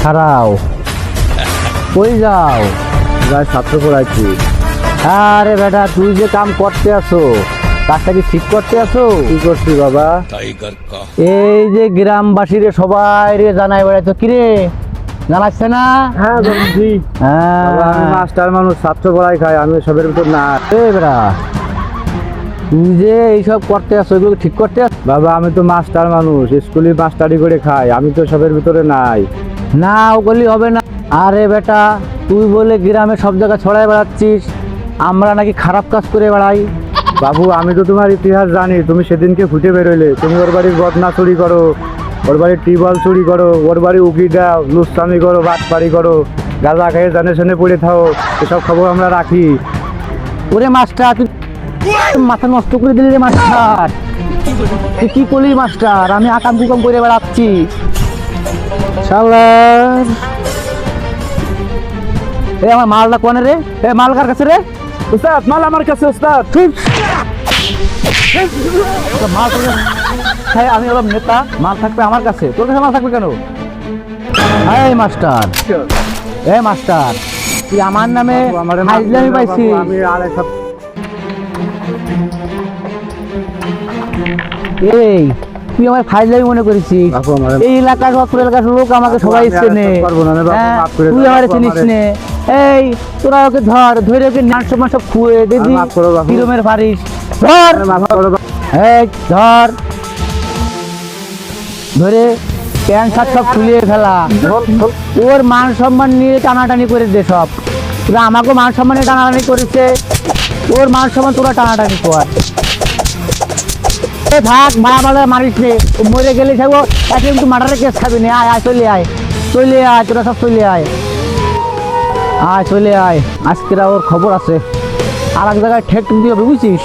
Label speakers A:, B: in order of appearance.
A: খারাও কই যাও?
B: যাই ছাত্র পড়াইছি।
A: আরে বেটা তুই যে কাম করতে আসো কাজটা কি ঠিক করতে আসো?
B: কি করছি বাবা?
A: এই যে গ্রামবাসীরে সবাই রে জানাই বেড়াইতো কিরে জানাচ্ছে না?
B: হ্যাঁ বলছি। বাবা, আমি
A: হ্যাঁ
B: মাস্টার মানুষ, ছাত্র পড়াই খাই, আমি সবের ভিতর না।
A: এই বেটা তুই যে এইসব করতে আসো এগুলো ঠিক করতে আসো?
B: বাবা আমি তো মাস্টার মানুষ, স্কুলে মাস্টারি করে খাই, আমি তো সবের ভিতরে নাই।
A: না ওগুলি হবে না। আরে বেটা তুই বলে গ্রামে সব জায়গায় ছড়াই বেড়াচ্ছিস আমরা নাকি খারাপ কাজ করে বেড়াই।
B: বাবু আমি তো তোমার ইতিহাস জানি, তুমি সেদিনকে ফুটে বেরোলে, তুমি ওর বাড়ির বদনা চুরি করো, ওর বাড়ির টিউবওয়েল চুরি করো, ওর বাড়ি উকি দাও, লুচ্ছামি করো, বাটপাড়ি করো, গাঁজা খেয়ে জানে শুনে পড়ে থাও, এসব খবর আমরা রাখি।
A: ওরে মাস্টার তুই মাথা নষ্ট করে দিলি রে মাস্টার। তুই কি করলি মাস্টার? আমি আকাম কুকাম করে বেড়াচ্ছি শালার। এ আমার মালটা কোনে রে? এ মাল কার কাছে রে?
B: উস্তাদ মাল আমার কাছে উস্তাদ।
A: ঠিক মাল তোর কাছে? হ্যাঁ আমি হলাম নেতা, মাল থাকবে আমার কাছে, তোর কাছে মাল থাকবে কেন? এই মাস্টার, এ মাস্টার তুই আমার নামে
B: আমারে
A: ফাইজলামি পাইছি।
B: আমি আর সব
A: এই তুই আমার ফাইজলামি মনে করেছিস?
B: বাবু, আমারে-
A: এই এলাকার অত্র এলাকার লোক আমাকে
B: বাবু,
A: সবাই
B: আমি আর
A: চেনে।
B: এসব করবো না রে বাবু,
A: হ্যাঁ,
B: মাফ করে
A: তুই
B: দাও
A: আমার
B: বাবু,
A: চিনিস
B: আমারে।
A: নে। এই তোরা ওকে ধরে ওকে নাচ সব সব খুয়ে দিবি
B: মাফ করো বাবু।
A: কিরমের পারিস ধর।
B: মাফ করো বাবু।
A: এই ধর ধরে প্যান্ট শার্ট সব খুলিয়ে ফেলা, ওর মান সম্মান নিয়ে টানাটানি করে দে সব। তোরা আমাকেও মান সম্মানে টানাটানি করেছে, ওর মান সম্মান তোরা টানাটানি কর। এ থাক মারা মারা মারিস নে, ও মরে গেলে থাকবো এখন কিন্তু মার্ডারের কেস খাবি না। আয় আয় চলে আয়, চলে আয় তোরা সব চলে আয়, আয় চলে আয়। আজকেরা ওর খবর আছে, আর এক জায়গায় ঠেক দিতে হবে বুঝছিস?